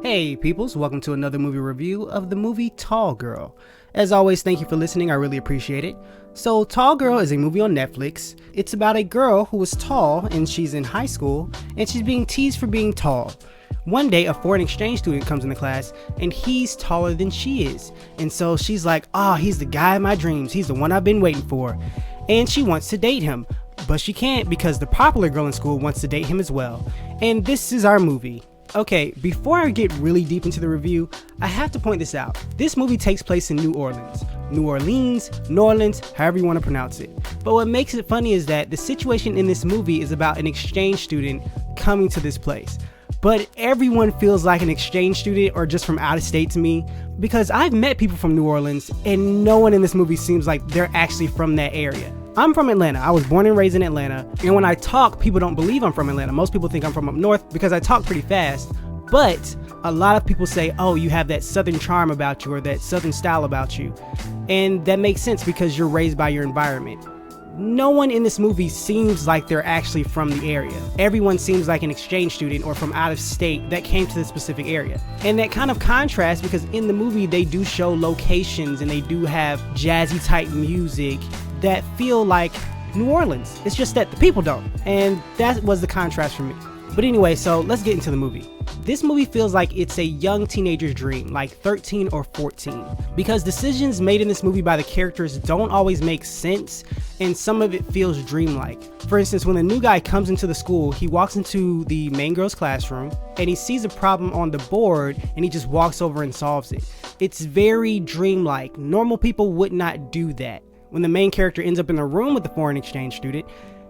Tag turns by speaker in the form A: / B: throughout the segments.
A: Hey peoples, welcome to another movie review of the movie Tall Girl. As always, thank you for listening, I really appreciate it. So Tall Girl is a movie on Netflix. It's about a girl who is tall and she's in high school and she's being teased for being tall. One day a foreign exchange student comes into class and he's taller than she is. And so she's like, he's the guy of my dreams, he's the one I've been waiting for. And she wants to date him, but she can't because the popular girl in school wants to date him as well. And this is our movie. Okay, before I get really deep into the review, I have to point this out. This movie takes place in New Orleans. New Orleans, however you want to pronounce it. But what makes it funny is that the situation in this movie is about an exchange student coming to this place. But everyone feels like an exchange student or just from out of state to me, because I've met people from New Orleans and no one in this movie seems like they're actually from that area. I'm from Atlanta. I was born and raised in Atlanta, and when I talk, people don't believe I'm from Atlanta. Most people think I'm from up north because I talk pretty fast, but a lot of people say, oh, you have that southern charm about you or that southern style about you, and that makes sense because you're raised by your environment. No one in this movie seems like they're actually from the area. Everyone seems like an exchange student or from out of state that came to this specific area. And that kind of contrasts because in the movie they do show locations and they do have jazzy type music that feel like New Orleans. It's just that the people don't. And that was the contrast for me. But anyway, so let's get into the movie. This movie feels like it's a young teenager's dream, like 13 or 14, because decisions made in this movie by the characters don't always make sense, and some of it feels dreamlike. For instance, when the new guy comes into the school, he walks into the main girl's classroom, and he sees a problem on the board, and he just walks over and solves it. It's very dreamlike. Normal people would not do that. When the main character ends up in the room with the foreign exchange student,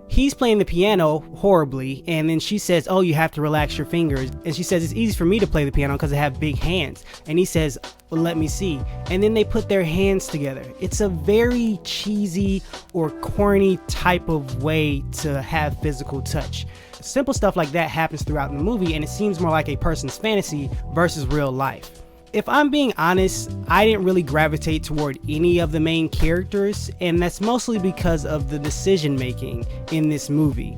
A: he's playing the piano horribly, and then she says, oh, you have to relax your fingers. And she says, it's easy for me to play the piano because I have big hands. And he says, well, let me see. And then they put their hands together. It's a very cheesy or corny type of way to have physical touch. Simple stuff like that happens throughout the movie, and it seems more like a person's fantasy versus real life. If I'm being honest, I didn't really gravitate toward any of the main characters, and that's mostly because of the decision making in this movie.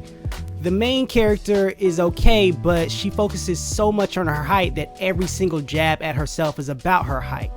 A: The main character is okay, but she focuses so much on her height that every single jab at herself is about her height.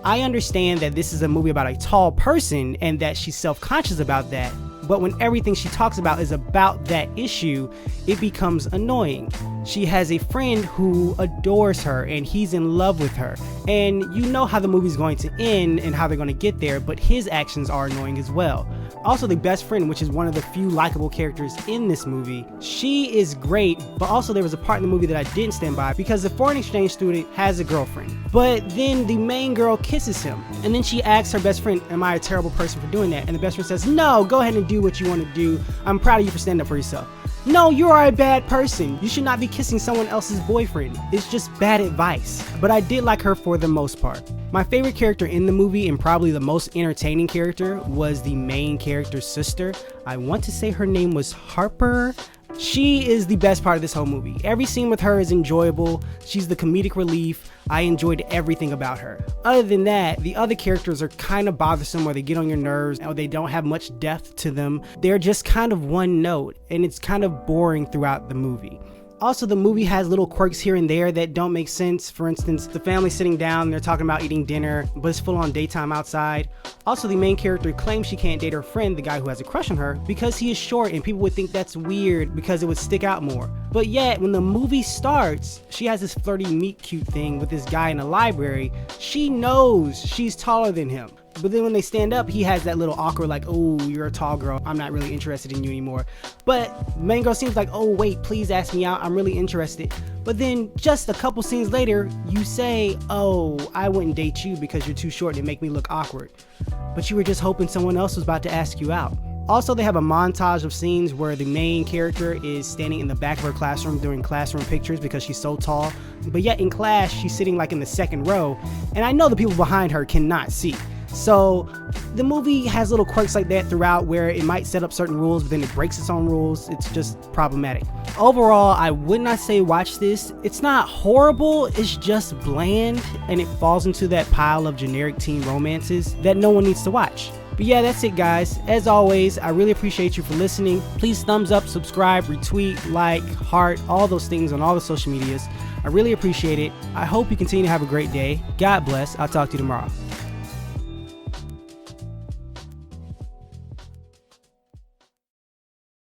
A: I understand that this is a movie about a tall person and that she's self-conscious about that, but when everything she talks about is about that issue, it becomes annoying. She has a friend who adores her and he's in love with her, and you know how the movie's going to end and how they're going to get there, but his actions are annoying as well. Also, the best friend, which is one of the few likable characters in this movie, she is great, but also there was a part in the movie that I didn't stand by because the foreign exchange student has a girlfriend, but then the main girl kisses him, and then she asks her best friend, am I a terrible person for doing that? And the best friend says, no, go ahead and do what you want to do. I'm proud of you for standing up for yourself. No, you are a bad person. You should not be kissing someone else's boyfriend. It's just bad advice. But I did like her for the most part. My favorite character in the movie, and probably the most entertaining character, was the main character's sister. I want to say her name was Harper. She is the best part of this whole movie. Every scene with her is enjoyable. She's the comedic relief. I enjoyed everything about her. Other than that, the other characters are kind of bothersome, or they get on your nerves, or they don't have much depth to them. They're just kind of one note, and it's kind of boring throughout the movie. Also, the movie has little quirks here and there that don't make sense. For instance, the family sitting down, they're talking about eating dinner, but it's full on daytime outside. Also, the main character claims she can't date her friend, the guy who has a crush on her, because he is short, and people would think that's weird because it would stick out more. But yet, when the movie starts, she has this flirty meet cute thing with this guy in the library. She knows she's taller than him. But then when they stand up, he has that little awkward like, oh, you're a tall girl, I'm not really interested in you anymore. But main girl seems like, oh wait, please ask me out, I'm really interested. But then just a couple scenes later, you say, oh, I wouldn't date you because you're too short and make me look awkward. But you were just hoping someone else was about to ask you out. Also, they have a montage of scenes where the main character is standing in the back of her classroom doing classroom pictures because she's so tall. But yet in class, she's sitting like in the second row, and I know the people behind her cannot see. So the movie has little quirks like that throughout where it might set up certain rules, but then it breaks its own rules. It's just problematic. Overall, I would not say watch this. It's not horrible, it's just bland, and it falls into that pile of generic teen romances that no one needs to watch. But yeah, that's it guys. As always, I really appreciate you for listening. Please thumbs up, subscribe, retweet, like, heart, all those things on all the social medias. I really appreciate it. I hope you continue to have a great day. God bless. I'll talk to you tomorrow.